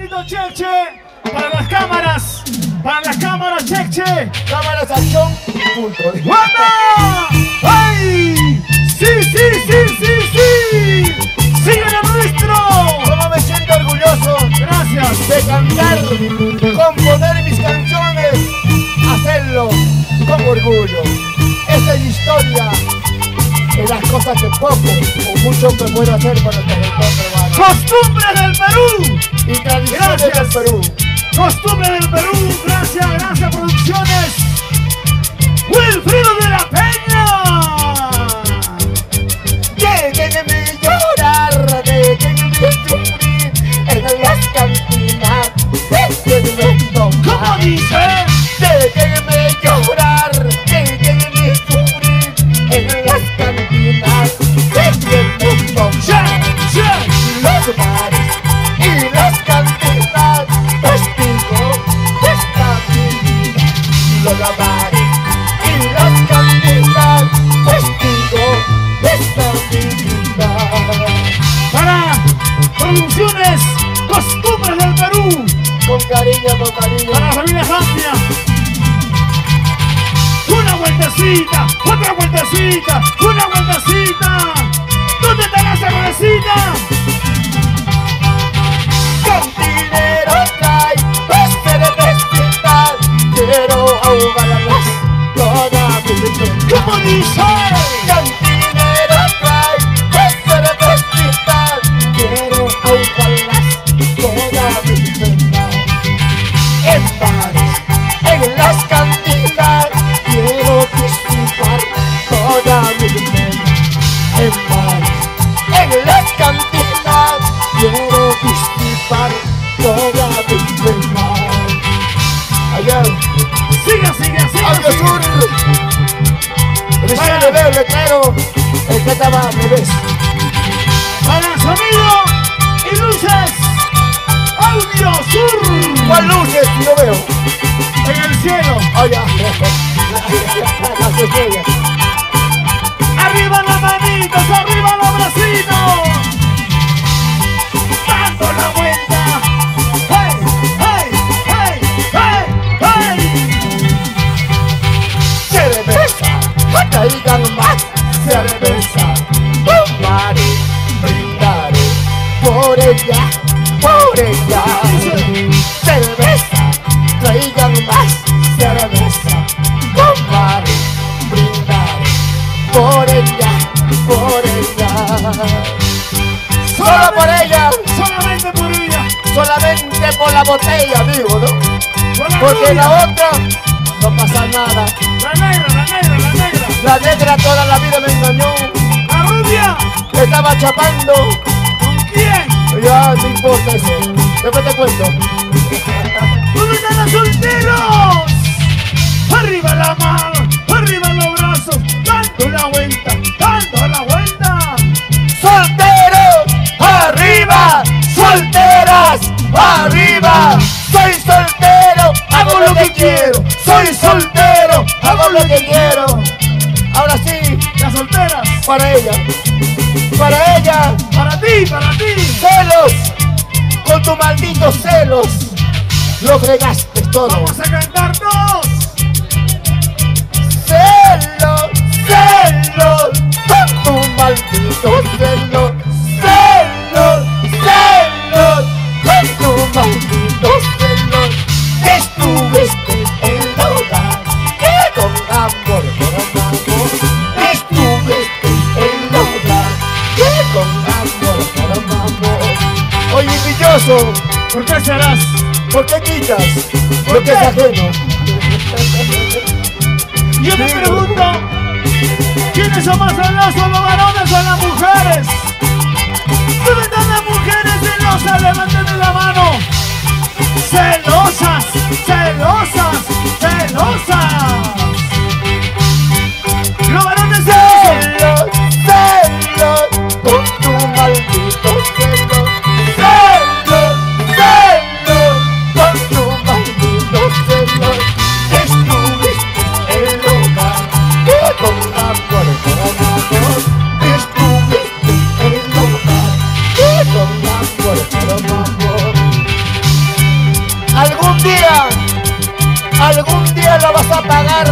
sonidito Cheche, para las cámaras Cheche. Cámaras, acción y punto. ¡Wanda! ¡Ay! ¡Sí, sí, sí, sí, sí! ¡Sigue lo nuestro! Como me siento orgulloso Gracias de cantar, componer mis canciones, hacerlo con orgullo. Esta es mi historia de las cosas que poco o mucho me puedo hacer para el territorio peruano. ¡Costumbres del Perú! Y tradiciones del Perú. ¡Costumbres del Perú! Gracias, gracias Producciones. ¡Wilfrido de la Peña! Déjenme llorar, déjenme sufrir en las cantinas, déjenme tomar. ¿Cómo dice? Déjenme llorar, déjenme sufrir en las cantinas, déjenme tomar. Los bares y las cantinas, testigo de esta mi vida. Los bares y las cantinas, testigo de esta mi vida. Para Producciones Costumbres del Perú. Con cariño, con cariño. Para la familia Jampia. Una vueltecita, otra vueltecita, una vueltecita. ¿Dónde está la cervecita? Cantinero trae dos cervecitas, quiero ahogarlas toda mi vida. ¿Cómo dice? Cantinero trae dos cervecitas, quiero ahogarlas toda mi vida. En bares, en las cantinas, quiero disfrutar toda mi vida. En bares, en las cantinas, quiero disfrutar toda mi vida. Allá, Siga, siga, siga. hacia el sur, recién le veo el letrero, el que estaba al revés. Para sonido y luces. Audio Sur. ¿Cuál luces? No veo. En el cielo. Allá, las estrellas. Arriba las manitos, arriba los bracitos. Dando la vuelta. ¡Hey, hey, hey, hey, hey! Cerveza, traigan más cerveza. Tomaré, brindaré por ella, por ella. Cerveza, traigan más cerveza. Tomaré, brindaré por ella, por ella. Solo por ella, Solamente por ella. solamente por la botella, digo, ¿no? Por la Porque rubia. la otra no pasa nada. La negra, la negra, la negra. La negra toda la vida me engañó. La rubia. Estaba chapando. ¿Con quién? Ya no importa eso. Después te cuento. ¿Dónde están los solteros? Arriba la mano, arriba los brazos, dando la vuelta, dando la vuelta. ¡Solteros! ¡Arriba! ¡Solteras! ¡Arriba! Soy soltero, hago lo que quiero. Soy soltero, hago lo que quiero. Ahora sí, Las solteras, para ella. Para ella. para ti, para ti. Celos. Con tus malditos celos. Lo fregaste todo. Vamos a cantar todos. Celos, celos, con tu maldito celo. Celos, celos, con tu maldito celo. Estuviste en el hogar, que con amor coronamos. Estuviste en el hogar, que con amor coronamos. Oye, pilloso, ¿Por qué serás? ¿por qué quitas lo que es ajeno? Yo me pregunto, ¿quiénes son más celosos, los varones o las mujeres? ¿Dónde están las mujeres celosas? Levanten la mano. Celosas, celosas, celosas. Los varones celosos. Celos, celos, con tu maldito celo. Celos, celos, con tu maldito celo. Estuviste en el hogar, que con amor coronamos. Estuviste en el hogar, que con amor coronamos. Algún día lo vas a pagar,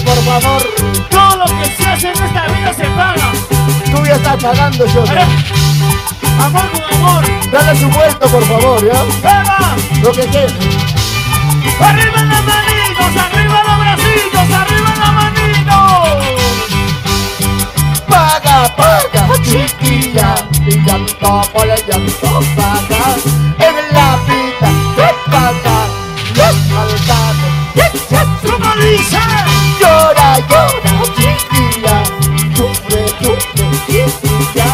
por favor. Todo lo que se hace en esta vida se paga. Tú ya estás pagando, yo. Amor con amor. Dale su vuelto, por favor, ¿ya? ¡Eva! Lo que quede. ¡Arriba las manitos! ¡Arriba los bracitos! ¡Arriba las manitos! Paga, paga, chiquilla. Y llanto por el llanto paga. En la vida se paga. Los maldados. Yes, yes. ¿Cómo dice? Llora, llora, chiquilla. Sufre, sufre, chiquilla.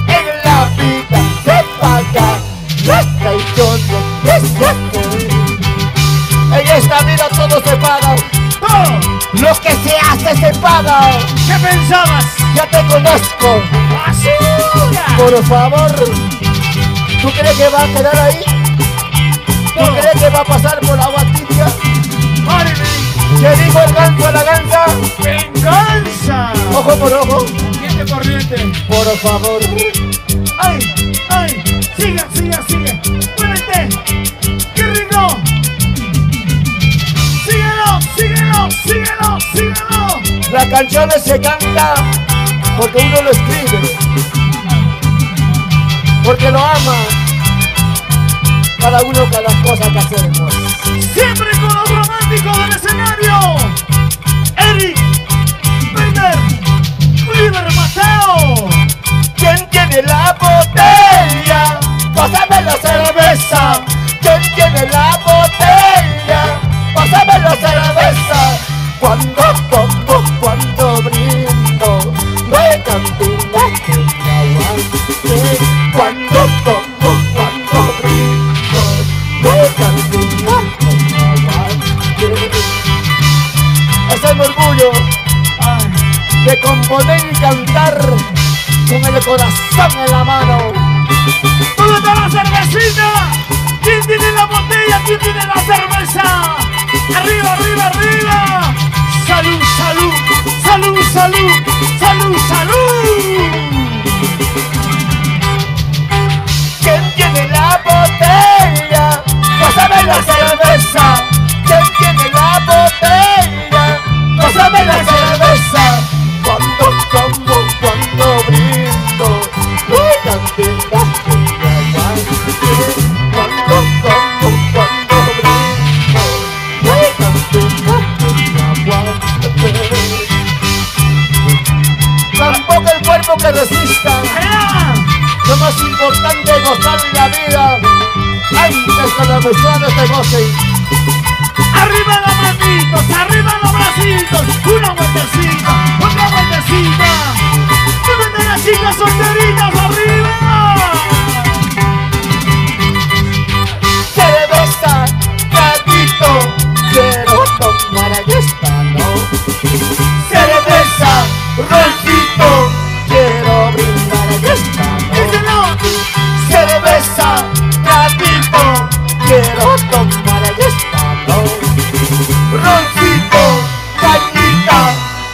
En la vida se paga. Las traiciones, yes, yes. En esta vida todo se paga. ¡Todo! Lo que se hace se paga. ¿Qué pensabas? Ya te conozco. ¡Basura! Por favor. ¿Tú crees que va a quedar ahí? ¿Tú No. crees que va a pasar por agua tibia? ¡Órale! ¿Qué dijo el ganso a la gansa? ¡Venganza! Ojo por ojo. ¡Siente corriente! Por favor. ¡Ay! ¡Ay! ¡Sigue, sigue, sigue! ¡Muévete! ¡Qué rico! ¡Síguelo! ¡Síguelo! ¡Síguelo! ¡Síguelo! Las canciones se cantan porque uno lo escribe. Porque lo ama. Cada uno, cada cosa que hacemos. ¡Siempre con los románticos del escenario! ¡Eric! ¡Peter! ¡River Mateo! ¿Quién tiene la botella? Pásame la cerveza. ¿Quién tiene la botella? Pásame la cerveza. Cuando como, cuando brindo, no hay cantina que me aguante. Cuando como, cuando brindo, no hay cantina que me aguante. Ese es mi orgullo de componer y cantar con el corazón en la mano. ¿Dónde está la cervecita? ¿Quién tiene la botella? ¿Quién tiene la cerveza? ¡Arriba, arriba, arriba! ¡Salud, salud! ¡Salud, salud! ¡Salud, salud! ¿Quién tiene la botella? Pásame la cerveza. ¿Quién tiene la botella? Pásame la cerveza. Cuando como, cuando brindo, no hay cantina que me aguante. Cuando como, cuando brindo, no hay cantina que me aguante. Tampoco el cuerpo que resista. ¡Allá! Lo más importante es gozar la vida antes que las personas te gocen. ¡Arriba las manitos! ¡Arriba los bracitos! ¡Una vueltecita! ¡Otra vueltecita! ¿Dónde están las chicas solteritas? ¡Arriba! Cerveza, gatito, quiero tomar a esta, ¿no? Cerveza, roncito, quiero brindar a esta, ¿no? ¡Díselo! Cerveza, gatito, quiero tomar a esta, ¿no? Roncito, cañita,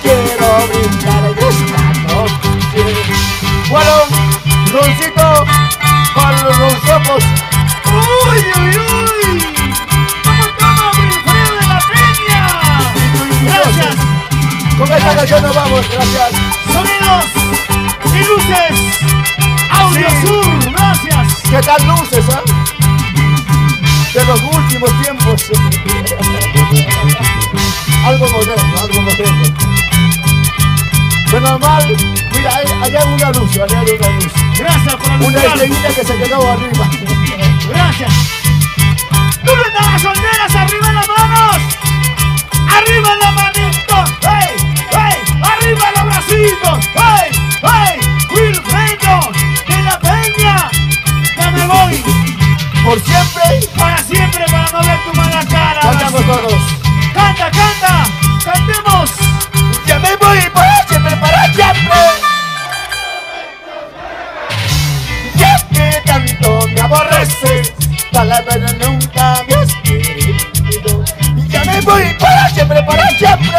quiero brindar a esta, ¿no? Bueno, roncito, para los ronzocos. ¡Uy, uy, uy! ¿Cómo estamos, Wilfredo de la Peña? ¡Gracias! Con esta canción nos vamos, gracias. ¡Sonidos y luces! ¡Audio Sí. Sur! ¡Gracias! ¿Qué tal luces, ah? De los últimos tiempos. Algo moderno, algo moderno. De normal, mira, allá hay una luz, allá hay una luz. ¡Gracias por Una anunciar! estrellita que se quedó arriba. ¡Gracias! ¿Dónde están las solteras? ¡Arriba las manos! ¡Arriba las manitos! ¡Hey! ¡Hey! ¡Arriba los bracitos! ¡Hey! ¡Hey! ¡Wilfredo de la Peña! ¡Ya me voy! Por siempre, ¡Para siempre! ¡Para no ver tu mala cara! cantamos todos. ¡Canta, canta! ¡Cantemos! Ya me voy para siempre, para siempre. Ya que tanto me aborreces, palabra nunca me has querido. Ya me voy para siempre, para siempre.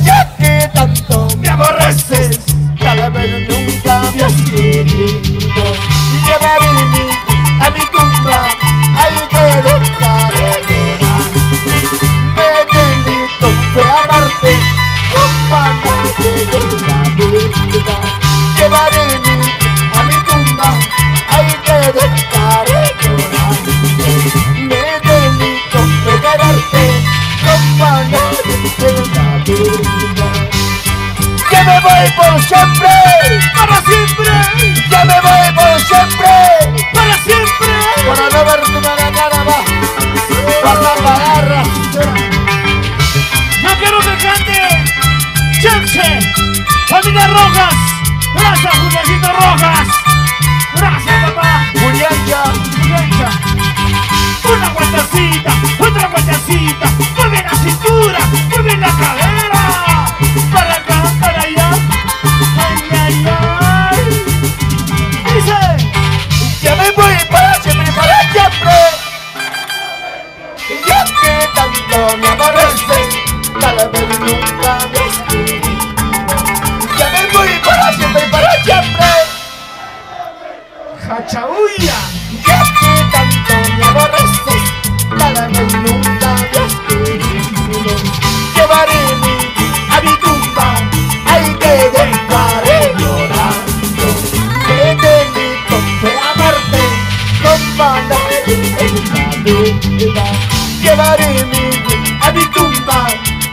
Ya que tanto me aborreces, palabra nunca me has querido. Llévame a mi tumba, ahí te dejaré. siempre. Para siempre. Ya me voy por siempre. Para siempre. Para no verte una cara más. Vas a pagar la cintura. No quiero que cante Chelsea, familia Rojas. Gracias, Juliancito Rojas. Gracias, papá. Juliancha. Juliancha. Una vueltecita, otra vueltecita. Mueve la cintura, mueve la cadera. Para acá, para allá. Ay, ay, ay. Dice. Ya me voy para siempre, para siempre. Ya que tanto me aborreces, cada vez nunca me escribí. Ya me voy para siempre, para siempre. Jachauya. Ya que tanto me aborreces, cada vez nunca me escribí. Llevaré a mi tumba, ahí te dejaré llorando. Que delito fue amarte, con malas en la vida. Llevaré a mi tumba,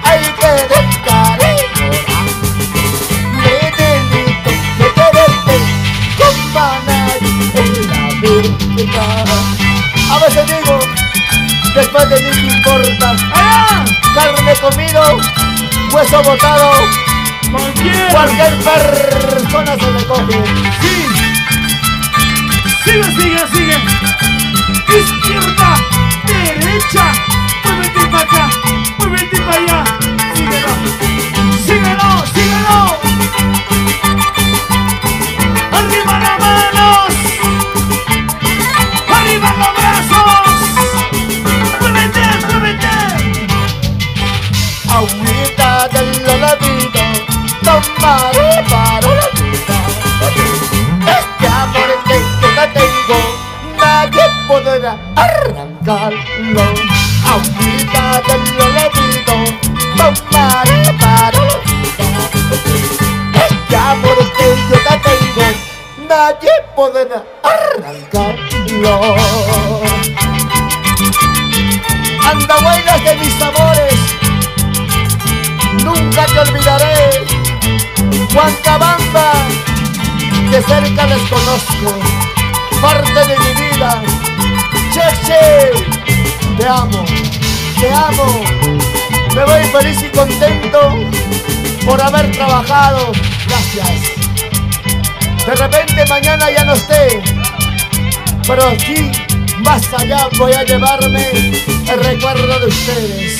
ahí te dejaré llorando. Que delito fue quererte, con malas en la vida. A veces digo, después de mí te importa. ¡Allá! Carne comido, hueso botado, cualquier persona se le coge. Sí. Sigue, sigue, sigue. Izquierda, derecha. Muévete para acá, muévete para allá. Síguelo, síguelo, síguelo. Arriba las manos. Arriba los brazos. Muévete, muévete. Agüita del olvido, tomaré para la vida. Este amor que te tengo, nadie podrá arrancarlo. Agüita del olvido, tomaré para la vida. Este amor que yo te tengo, nadie podrá arrancarlo. Andahuaylas de mis amores, nunca te olvidaré. Huancabamba, de cerca les conozco, parte de mi vida. Cheche, te amo, te amo. Me voy feliz y contento por haber trabajado. Gracias. De repente mañana ya no esté, pero aquí, más allá, voy a llevarme el recuerdo de ustedes.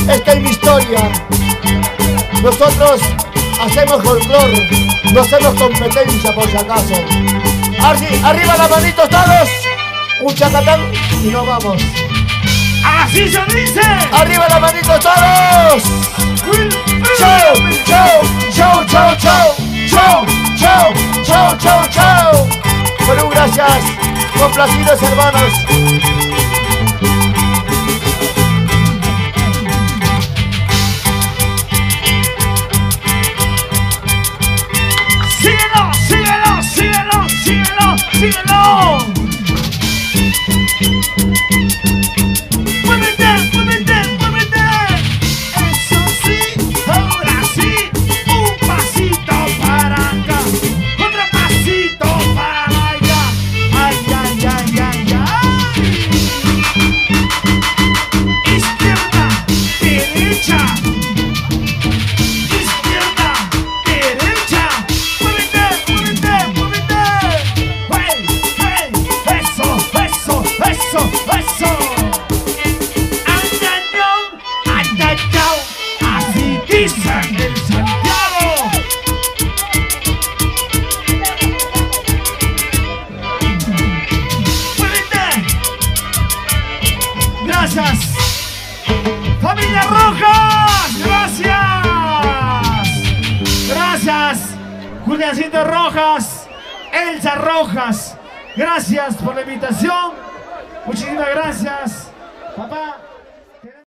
Esta es mi historia. Nosotros hacemos folclore, no hacemos competencia por si acaso. Arriba las manitos todos, un chacatán y nos vamos. Así se dice. Arriba las manitos todos. Chau, chau, chau, chau, chau, chau, chau, chau, chau, chau. Perú, gracias, complacidos hermanos. Síguelo, síguelo, síguelo, síguelo, síguelo. Muévete, muévete, muévete. Eso sí, ahora sí. Un pasito para acá, otro pasito para allá. Ay, ay, ay, ay, ay. Izquierda, derecha. Izquierda, derecha. Muévete, muévete, muévete. Hey, hey, eso, eso, eso, eso. Andallao, así dicen en Santiago. Muévete. Gracias. Familia Rojas, gracias. Gracias. Juliancito Rojas, Elsa Rojas, gracias por la invitación. Muchísimas gracias.